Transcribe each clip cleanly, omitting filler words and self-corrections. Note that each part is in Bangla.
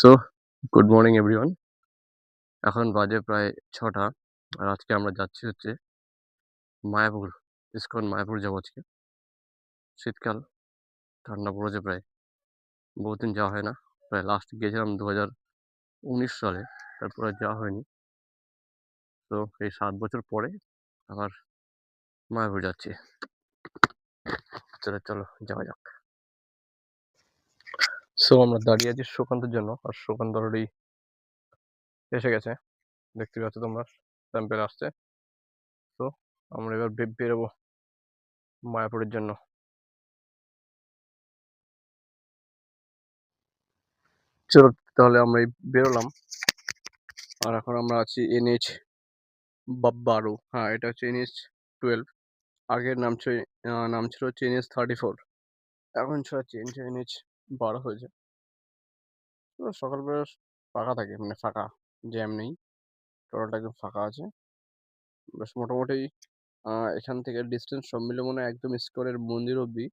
So good morning everyone. এখন বাজে প্রায় 6টা। আর আজকে আমরা যাচ্ছি হচ্ছে মায়াপুর। ইসকন মায়াপুর যাবো আজকে। শীতকাল, ঠান্ডা পড়েছে প্রায়, বহুদিন যাওয়া হয় না। প্রায় লাস্ট গিয়েছিলাম 2019 সালে, তারপরে যাওয়া হয়নি। তো এই 7 বছর পরে আবার মায়াপুর যাচ্ছি। চলো চলো যাওয়া যাক। সো আমরা দাঁড়িয়ে আছি সুকান্তের জন্য, আর সুকান্ত অলরেডি এসে গেছে, দেখতে পাচ্ছ তোমরা, স্যাম্পেল আসছে। তো আমরা এবার বেরোবো মায়াপুরের জন্য। চলো তাহলে আমরা বেরোলাম। আর এখন আমরা আছি NH 12। হ্যাঁ, এটা হচ্ছে NH 12। আগের নাম ছিল হচ্ছে NH 34। এখন সেটা চেঞ্জ হয়ে NH 12 হয়েছে। তো সকালবেলা ফাঁকা থাকে, মানে ফাঁকা, জ্যাম নেই, টোটালটা একদম ফাঁকা আছে। বেশ মোটামুটি এখান থেকে ডিস্টেন্স সব মিলে মনে হয় একদম ইস্কনের মন্দির অব্দি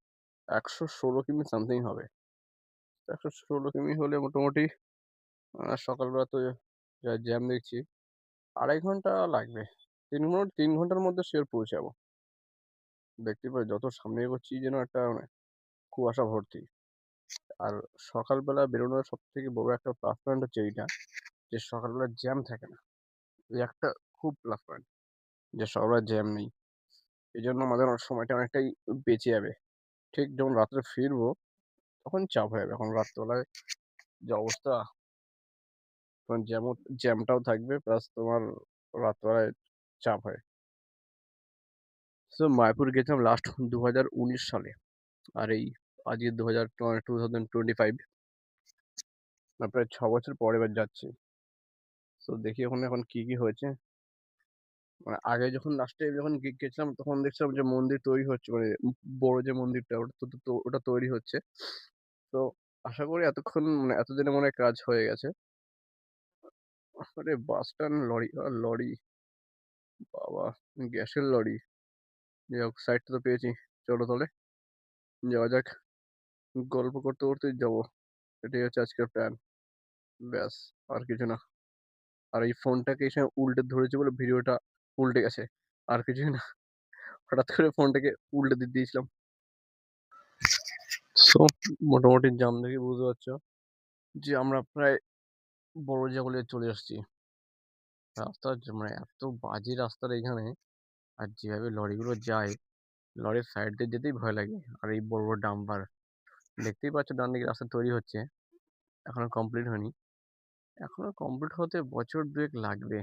116 কিমি সামথিং হবে। 116 কিমি হলে মোটামুটি সকালবেলা তো যা জ্যাম দেখছি 2.5 ঘন্টা লাগবে। 3 ঘন্টার মধ্যে শিওর পৌঁছাবো। দেখতে পাই যত সামনে এগোচ্ছি যেন একটা মানে কুয়াশা ভর্তি। আর সকালবেলা বেরোনোর সব থেকে বড় একটা প্লাস পয়েন্ট হচ্ছে এইটা, যে সকালবেলা জ্যাম থাকে না। এই একটা খুব প্লাস পয়েন্ট, যে সকালবেলা জ্যাম নেই। এই জন্য আমাদের সময়টা অনেকটাই বেঁচে যাবে। ঠিক যখন রাত্রে ফিরবো তখন চাপ হয়ে যাবে। এখন রাত্রবেলায় যে অবস্থা, তখন জ্যামটাও থাকবে, প্লাস তোমার রাত্রবেলায় চাপ হয়। তো মায়াপুর গেছিলাম লাস্ট 2019 সালে। আর এই আজকে 2025, প্রায় 6 বছর পরে এবার যাচ্ছি। তো দেখি এখন কি কি হয়েছে। মানে আগে যখন লাস্টে যখন গেছিলাম তখন দেখছিলাম যে মন্দির তৈরি হচ্ছে, মানে বড় যে মন্দিরটা ওটা তৈরি হচ্ছে। তো আশা করি এতক্ষণ, মানে এতদিনে মনে হয় কাজ হয়ে গেছে। আরে বাস স্ট্যান্ড, লরি আর লরি, বাবা, গ্যাসের লরি। যাই হোক, সাইডটা তো পেয়েছি। চলো তাহলে যাওয়া যাক। গল্প করতে করতেই যাবো, এটাই হচ্ছে আজকের প্ল্যান। ব্যাস, আর কিছু না। আর এই ফোনটাকে এই সময় উল্টে ধরেছি বলে ভিডিওটা উল্টে গেছে, আর কিছুই না। হঠাৎ করে ফোনটাকে উল্টে দিয়েছিলাম। সো মোটামুটি জাম দেখে বুঝতে পারছো যে আমরা প্রায় বড় জাগুলে চলে আসছি। রাস্তা মানে এত বাজে রাস্তার এখানে, আর যেভাবে লরিগুলো যায়, লরির সাইড দিয়ে যেতেই ভয় লাগে। আর এই বড় বড় ডাম্পার, দেখতেই পাচ্ছ ডান দিকে রাস্তা তৈরি হচ্ছে, এখনো কমপ্লিট হয়নি। এখনো কমপ্লিট হতে বছর 2 লাগবে।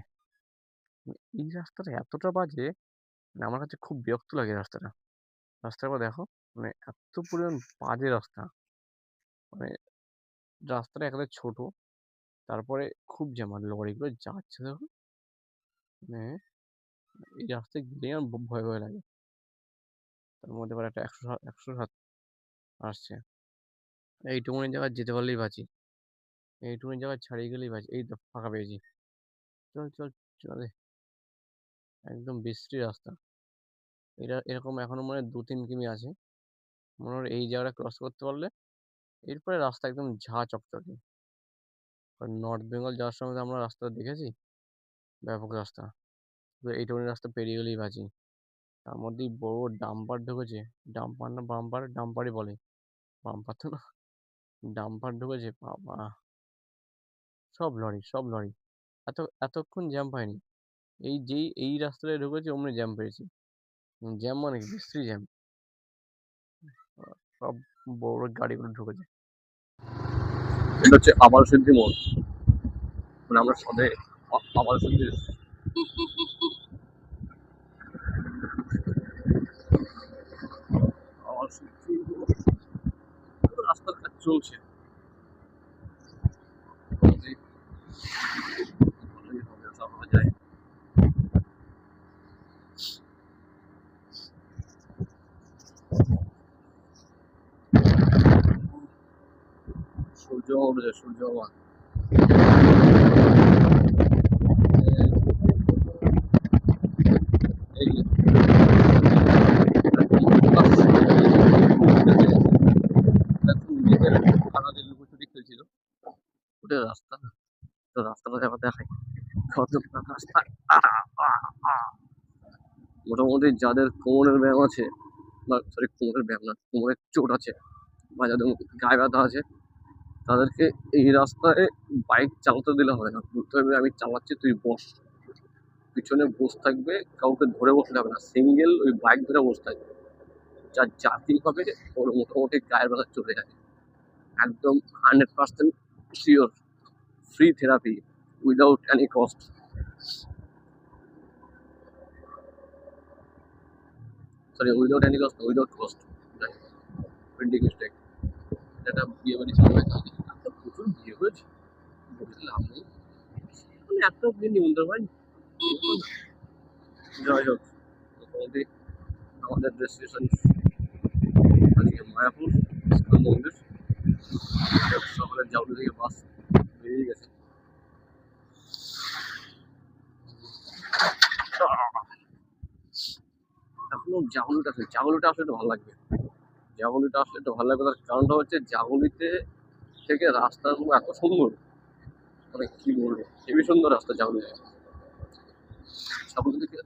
এই রাস্তাটা এতটা বাজে, মানে আমার কাছে খুব বিরক্ত লাগে রাস্তাটা। রাস্তাটা দেখো, মানে এত পরিমাণ বাজে রাস্তা। মানে রাস্তাটা একেবারে ছোট, তারপরে খুব জ্যাম, আর লরিগুলো যাচ্ছে দেখো। মানে এই রাস্তায় গেলে আমার ভয় ভয় লাগে। তার মধ্যে আবার একটা 107 আসছে। এইটুকুনি জায়গায় যেতে পারলেই বাঁচি, এইটুকুনি জায়গায় ছাড়িয়ে গেলেই বাঁচি। এই তো ফাঁকা পেয়েছি, চল চল চলে। একদম বিশ্রী রাস্তা। এটা এরকম এখনো মনে হয় 2-3 কিমি আছে। মনে হয় এই জায়গাটা ক্রস করতে পারলে এরপরে রাস্তা একদম ঝাঁ চকচকে। নর্থ বেঙ্গল যাওয়ার সময় তো আমরা রাস্তা দেখেছি, ব্যাপক রাস্তা। তো এইটুকুনি রাস্তা পেরিয়ে গেলেই বাঁচি। তার মধ্যেই বড় ডাম্পার ঢুকেছে। ডাম্পার না বাম্পার, ডাম্পারই বলে, বাম্পার তো না, ডাম্পার ঢুকেছে বাবা। সব লরি সব লরি। এতক্ষণ জ্যাম পাইনি। এই রাস্তাটায় ঢুকেছে অমনি জ্যাম পেয়েছি। জ্যাম মানে কি, বিশ্রী জ্যাম। সব বড় গাড়িগুলো ঢুকেছে। এটা হচ্ছে আবার সিদ্ধি মোড়, মানে আমরা সবে আবার সিদ্ধি আবার সিদ্ধি রাস্তার কাজ চলছে। জি, ভালোই হবে, চালানো যায়। সূর্য উঠেছে, সূর্য বাবা। এই যে, এখন নিজেদের খেলছিল, ফুটের রাস্তা, তো রাস্তাটা আবার দেখাই কত রাস্তা। মোটামুটি যাদের কোমরের ব্যায়াম আছে, বা সরি কোমরের ব্যায়াম না, কোমরের চোট আছে বা যাদের গায়ে ব্যথা আছে, তাদেরকে এই রাস্তায় বাইক চালাতে দিলে হবে না। বলতে হবে আমি চালাচ্ছি, তুই বস, পিছনে বসে থাকবে, কাউকে ধরে বসতে হবে না, সিঙ্গেল ওই বাইক ধরে বসে থাকবে। যার জার্কিং হবে ওর মোটামুটি গায়ের ব্যথা চলে যায়। একদম 100% sure, free therapy without any cost. Sorry, without any cost, without cost, printing mistake. এটা বিয়ে বাড়ি চালাবে কাজে, প্রচুর বিয়ে হয়েছে, বলতে লাভ নেই, মানে এত বিয়ে নিমন্ত্রণ হয়। যাই হোক, মোটামুটি আমাদের ডেস্টিনেশন আজকে মায়াপুর ইস্কন মন্দির। সকালে জাউলি থেকে বাস বেরিয়ে গেছে। এখনো জাগুলিটা আসলে, জাগুলিটা আসলে একটু ভালো লাগবে, জাগুলিটা আসলে একটু ভালো লাগবে। তার কারণটা হচ্ছে জাগুলিতে থেকে রাস্তাগুলো এত সুন্দর, মানে কি বলবো, হেবি সুন্দর রাস্তা জাগুলি থেকে। জাগুলি থেকে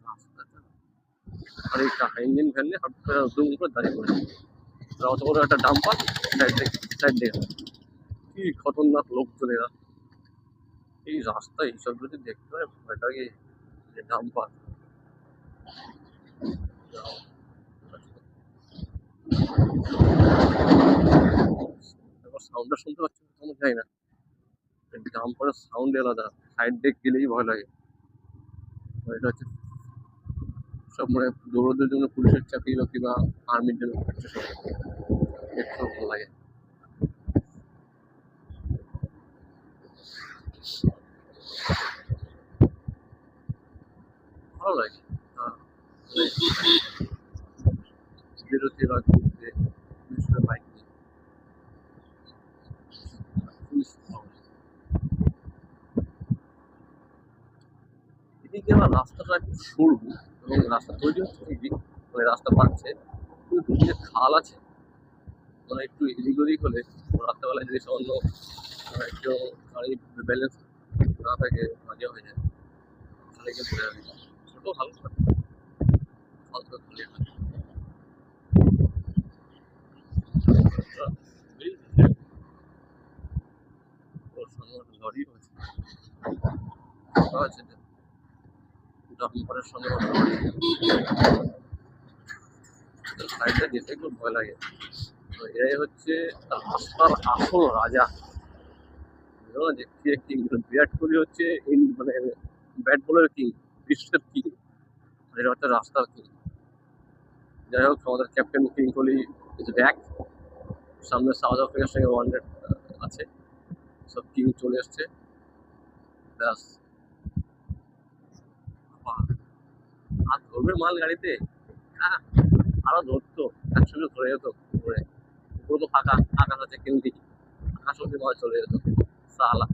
রাস্তাটা, আর এই টাকা ইঞ্জিন ভ্যান নিয়ে হাঁটতে দুম করে দাঁড়িয়ে পড়েছে, অত বড় একটা ডাম্পার সাইড দিয়ে কি খতরনাক লোকজন এরা। এই রাস্তা এইসব যদি দেখতে হয় ভয় লাগে, যে ডাম্পার। সাউন্ডটা শুনতে পাচ্ছি কোনো যাই না, ডাম্পারের সাউন্ড আলাদা, সাইড দিয়ে গেলেই ভয় লাগে। এটা হচ্ছে সব মানে দৌড়দের জন্য পুলিশের চাকরি বা কিংবা আর্মির জন্য দেখতে ভালো লাগে। ভালো লাগে বেরোতে বা ঘুরতে, বিশেষ করে বাইক নিয়ে খুবই ভালো লাগে। এদিকে আবার রাস্তাটা একটু সরু, এবং রাস্তা তৈরি হচ্ছে ঠিকই, মানে রাস্তা বাড়ছে, কিন্তু দুদিকে খাল আছে, মানে একটু এদিক ওদিক হলে রাত্রেবেলায় যদি সামান্য একটু গাড়ি ব্যালেন্স না থাকে, মাঝে হয়ে যায়, তাহলে কিন্তু পড়ে যাবে। ছোট হালকা হালকা খুলে ওর সঙ্গে একটা লরি হয়েছে, ডাম্পারের সঙ্গে সাইডে যেতে একটু ভয় লাগে। তো এরাই হচ্ছে রাস্তার আসল রাজা, যে কিং, বিরাট কোহলি হচ্ছে মানে ব্যাট বলের কিং, বিশ্বের কিং, এটা হচ্ছে রাস্তার কিং। যাই হোক, আমাদের captain king Kohli is back. সামনে সাউথ আফ্রিকার সঙ্গে ওয়ানডে আছে, সব কিং চলে এসছে, ব্যাস। আর ধরবে মাল গাড়িতে, হ্যাঁ আরো ধরতো, একসঙ্গে ধরে যেত উপরে, পুরো তো ফাঁকা, আকাশ আছে কেউ নেই, আকাশ অব্দি মাল চলে যেত সালা।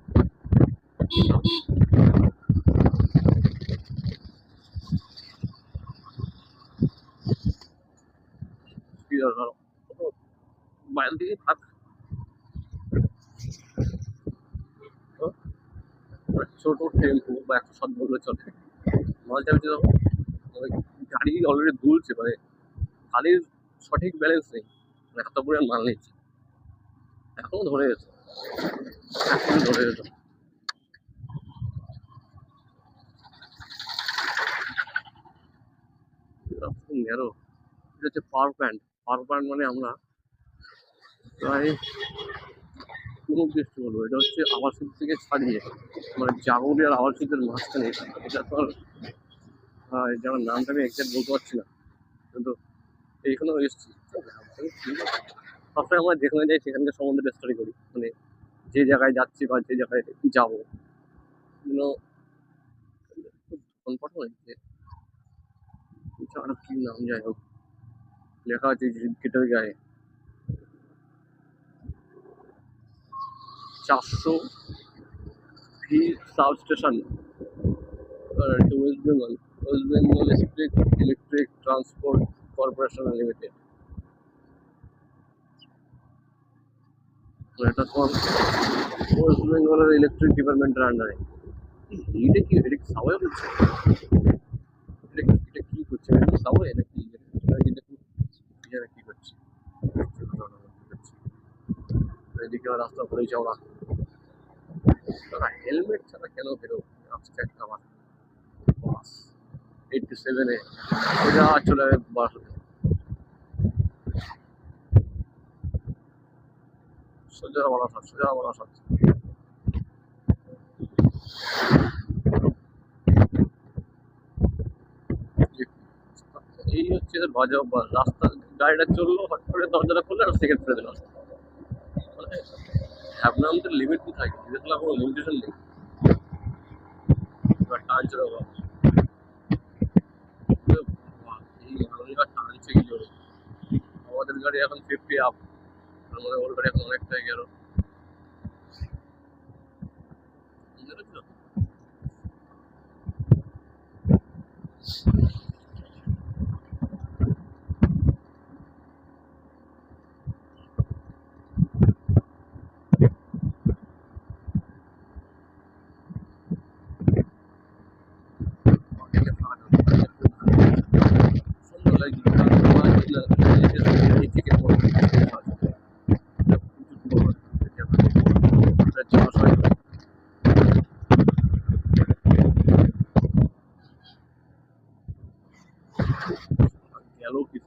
বাইরে দিকে থাক, ছোট টেম্পো বা 107 বললে চলে, মাল চালাতে যাবো, গাড়ি অলরেডি দুলছে, মানে গাড়ির সঠিক ব্যালেন্স নেই, মানে এত পরিমাণ মাল নিচ্ছে। এখনো ধরে যেত, এখনো ধরে যেত। ন্যারো, এটা হচ্ছে পাওয়ার প্ল্যান্ট। পাওয়ার প্ল্যান্ট মানে আমরা প্রায় কোনো কিছু বলবো, এটা হচ্ছে আবাসিক থেকে ছাড়িয়ে, মানে জাগরি আর আবাসিকের মাঝখানে। এটা তো আর যেমন নামটা আমি একজাক্ট বলতে পারছি না, কিন্তু এইখানেও এসেছি। সবসময় আমরা যেখানে যাই সেখানকার সম্বন্ধে স্টাডি করি, মানে যে জায়গায় যাচ্ছি বা যে জায়গায় যাবো, কনফার্ম হয়েছে আরো কি নাম, যাই হোক লেখা আছে গেটের গায়ে 400 V sub station, West Bengal electric transport corporation limited. এটা ওয়েস্ট বেঙ্গলের ইলেকট্রিক ডিপার্টমেন্টের আন্ডারে। এটা কি, এটা কি সাওয়ে হচ্ছে? এটা কি করছে? এটা কি সাওয়ে নাকি এটা কি করছে? এদিকে রাস্তা পড়েই চওড়া। তারা হেলমেট ছাড়া কেন বেরো? আসছে একটা আমার বাস 87-এ সোজা চলে বাস, সোজা বারাসাত। এই হচ্ছে বাজে অভ্যাস। রাস্তা গাড়িটা চললো, হট করে দরজাটা খুললে আর সেকেন্ড ফেলে দিল। মানে আপনার আমাদের লিমিট কি থাকে? যেগুলো কোনো লিমিটেশন নেই। টানছে বাবা, এই মানুষরা টানছে কি জোরে। আমাদের গাড়ি এখন 50 আপ, তার মানে ওর গাড়ি এখন অনেকটাই গেল। গেল কি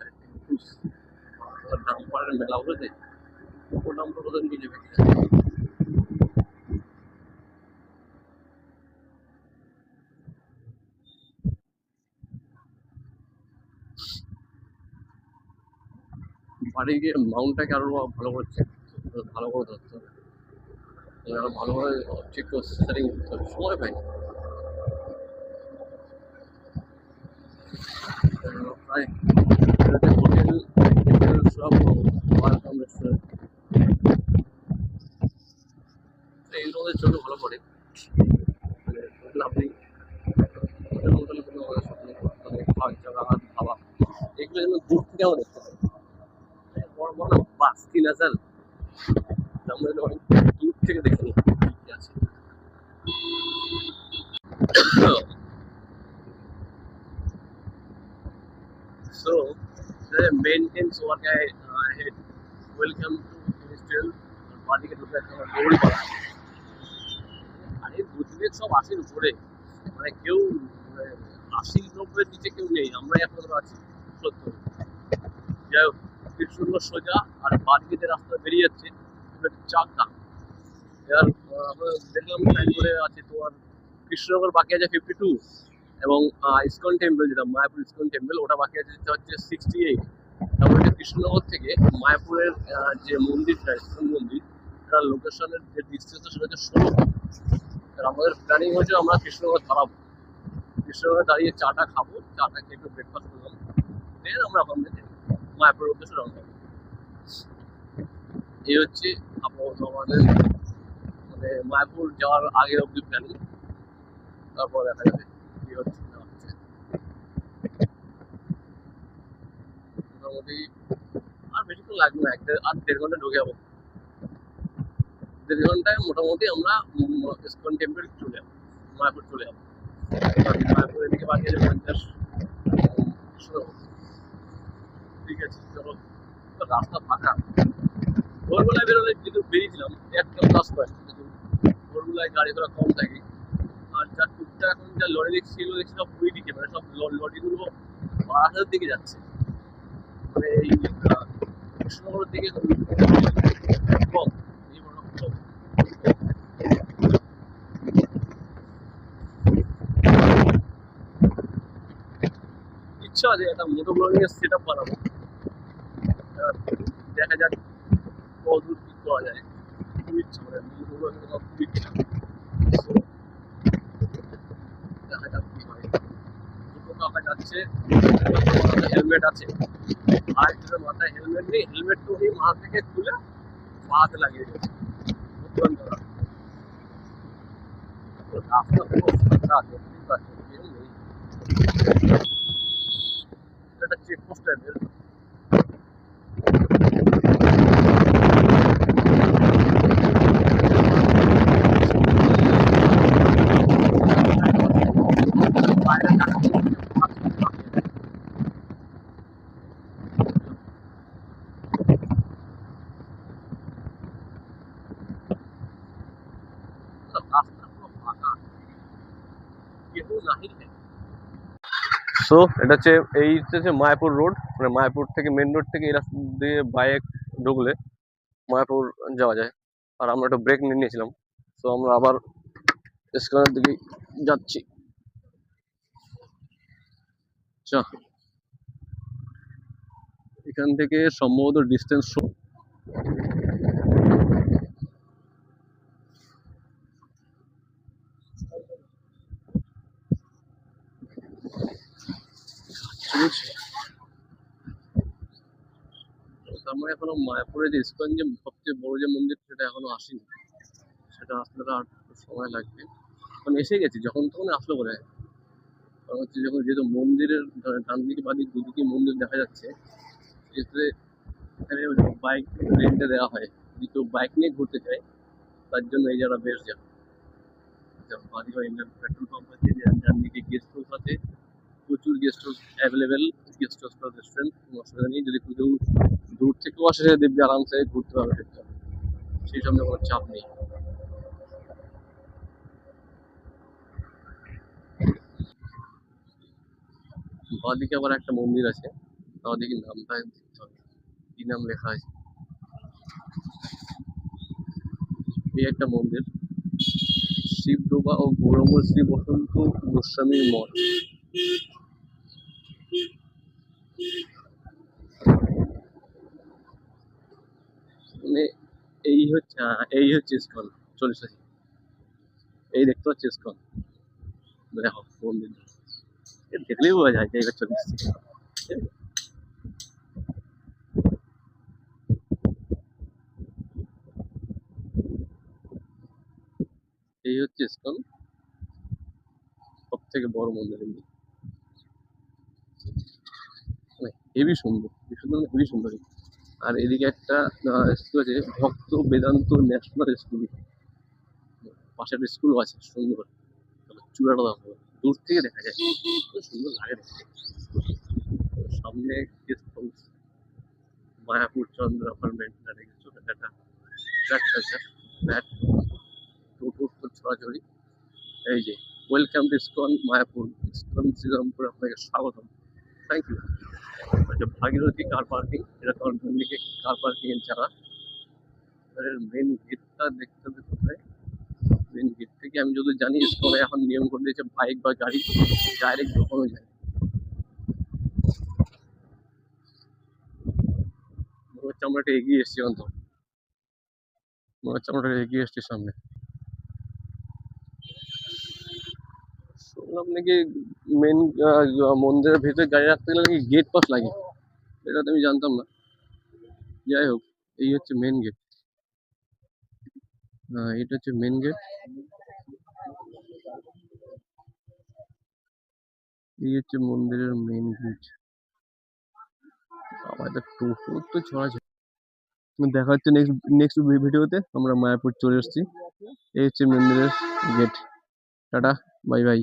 ডাম্পারের মেলা হয়েছে, ও ডাম্পার কোথায় নিয়ে যাবে? বাড়ি গিয়ে মাউন্টটাকে আরো ভালো করছে, ভালো করে ধরতে হবে, আরো ভালোভাবে ঠিক করে সেটিং করতে হবে। সময় পাই প্রায় হোটেল সব ওয়েলকাম রেস্টুরেন্ট এই রোদের জন্য ভালো পড়ে। মানে আপনি হোটেল হোটেল কোনো খাওয়া জায়গা খাওয়া এগুলো যেন দূর থেকে আমরা দেখতে পাই। বড় বড় না বাস 3000, আমরা অনেক দূর থেকে দেখে নিই কি আছে। So the maintenance work ahead. Welcome to industrial party के दूसरे दौड़ी पड़ा। अरे बुद्धिक सब आशीर উপরে, মানে কেউ 80-90 নিচে কেউ নেই, আমরা একমাত্র আছি 70। যাই হোক, খুব সুন্দর সোজা আর বাদিকে যে রাস্তা বেরিয়ে যাচ্ছে চাকা। এবার আমরা দেখলাম লাইন করে আছে তোমার কৃষ্ণনগর বাকি আছে 52, এবং ইসকন টেম্পল যেটা মায়াপুর ইসকন টেম্পল ওটা বাকি আছে হচ্ছে 68। তারপরে কৃষ্ণনগর থেকে মায়াপুরের যে মন্দিরটা ইসকন মন্দির, তার লোকেশনের যে ডিস্টেন্স সেটা হচ্ছে 16। আমাদের প্ল্যানিং হচ্ছে আমরা কৃষ্ণনগর দাঁড়াবো, কৃষ্ণনগরে দাঁড়িয়ে চাটা খাবো, চাটা খেয়ে একটু ব্রেকফাস্ট করলাম, দেন আমরা ওখান থেকে মায়াপুরের উদ্দেশ্যে রওনা হবো। এই হচ্ছে আপাতত আমাদের মানে মায়াপুর যাওয়ার আগের অব্দি প্ল্যানিং, তারপর দেখা যাবে কি হচ্ছে না হচ্ছে। মোটামুটি আর বেশিক্ষণ লাগবে না, আর 1.5 ঘন্টা ঢুকে যাবো। 1.5 ঘন্টায় মোটামুটি আমরা ইসকন টেম্পল চলে যাবো, মায়াপুর চলে যাবো। মায়াপুর এদিকে বাকি আছে 50। ঠিক আছে চলো, রাস্তা ফাঁকা। ভোরবেলায় বেরোলে যেহেতু বেরিয়েছিলাম 1+, ভোরবেলায় গাড়ি ঘোড়া কম থাকে, আর যা টুকটা এখন যা লরি দেখছি এগুলো দেখছি সব ওই দিকে, মানে সব লরিগুলো বারাসাতের দিকে যাচ্ছে, মানে এই কৃষ্ণনগরের দিকে কম এই মনে হচ্ছে। ইচ্ছা আছে একটা মোটো ব্লগিং এর সেট আপ বানাবো, দেখা যাক কত দূর কি করা যায়। খুব ইচ্ছা মানে মোটো ব্লগিং খুব ইচ্ছা, দেখা যাক কি হয়। দুটো কাকা যাচ্ছে, হেলমেট আছে, আরেকজনের মাথায় হেলমেট নেই, হেলমেট তো উনি মাথা থেকে খুলে পাতে লাগিয়ে দিয়েছে। রাস্তা পুরো ফাঁকা, দেখতেই পাচ্ছেন কেউ নেই। এটা চেকপোস্ট টাইপের। রাস্তা পুরো ফাঁকা, কেউ নাহি। সো এটা হচ্ছে, এই হচ্ছে মায়াপুর রোড, মানে মায়াপুর থেকে মেন রোড থেকে এই রাস্তা দিয়ে বাইক ঢুকলে মায়াপুর যাওয়া যায়। আর আমরা একটা ব্রেক নিয়ে নিয়েছিলাম, তো আমরা আবার ইস্কনের দিকে যাচ্ছি। আচ্ছা, এখান থেকে সম্ভবত ডিস্টেন্স আমরা এখনো মায়াপুরে যে ইস্কন যে সবচেয়ে বড় যে মন্দির সেটা এখনো আসেনি, সেটা আসলে আর একটু সময় লাগবে। মানে এসে গেছি, যখন তখন আসলো বোধ হয়। কারণ হচ্ছে যখন যেহেতু মন্দিরের ডান দিকে বাঁ দিকে দুদিকে মন্দির দেখা যাচ্ছে, সেক্ষেত্রে এখানে বাইক রেন্টে দেওয়া হয়। যদি কেউ বাইক নিয়ে ঘুরতে চায় তার জন্য এই জায়গাটা বেশ জায়গা। বাদিবা ইন্ডিয়ান পেট্রোল পাম্প আছে, ডান দিকে গেস্ট হাউস আছে, প্রচুর guest house available, guest house plus restaurant, কোনো অসুবিধা নেই। যদি কেউ দূর থেকেও আসে সে দেখবি আরামসে ঘুরতে পারবে, দেখতে পারবে, সেই সঙ্গে কোনো চাপ নেই। বাদিকে আবার একটা মন্দির আছে, তাও দেখি নামটা দেখতে হবে, কি নাম লেখা আছে। এই একটা মন্দির, শিবডোবা ও গৌরঙ্গ শ্রী বসন্ত গোস্বামীর মঠ। মানে এই হচ্ছে ইস্কন, চলে এসেছি। এই দেখতে পাচ্ছি ইস্কন, দেখো মন্দির, দেখলেই বোঝা যায় যে এবার চলে এসেছি। এই হচ্ছে ইস্কন, সব থেকে বড় মন্দির। হেভি সুন্দর, সুন্দর, হেভি সুন্দর। আর এদিকে একটা স্কুল আছে, ভক্ত বেদান্ত ন্যাশনাল স্কুল, পাশে একটা স্কুলও আছে সুন্দর, চূড়াটা দেখো, দূর থেকে দেখা যায়, খুব সুন্দর লাগে দেখতে। সামনে guest house, Mayapur Chandra apartment, একটা ফ্ল্যাট আছে, ফ্ল্যাট টোটো ছড়াছড়ি। এই যে ওয়েলকাম টু ইসকন মায়াপুর, ইসকন শ্রীরামপুর, আপনাকে স্বাগতম, থ্যাংক ইউ। আচ্ছা, ভাগীরথী কার পার্কিং, এটা তোমার ডান দিকে কার পার্কিং এর জায়গা। মেন গেটটা দেখতে হবে কোথায়। মেন গেট থেকে আমি যদি জানি, ইসকনে এখন নিয়ম করে দিয়েছে বাইক বা গাড়ি ডাইরেক্ট ঢোকানো যায়। মনে হচ্ছে আমরা একটা এগিয়ে এসেছি, অন্তত মনে হচ্ছে আমরা একটা এগিয়ে এসেছি সামনে। শুনলাম নাকি মেন মন্দিরের ভেতরে গাড়ি রাখতে গেলে নাকি গেট পাস লাগে, এটা তো আমি জানতাম না। যাই হোক, এই হচ্ছে মেন গেট। এটা হচ্ছে মেন গেট, এই হচ্ছে মন্দিরের মেন গেট। আবার একটা টোটো তো ছড়াছড়ি। দেখা হচ্ছে নেক্সট নেক্সট ভিডিওতে। আমরা মায়াপুর চলে এসেছি, এই হচ্ছে মন্দিরের গেট। Tata, bye bye.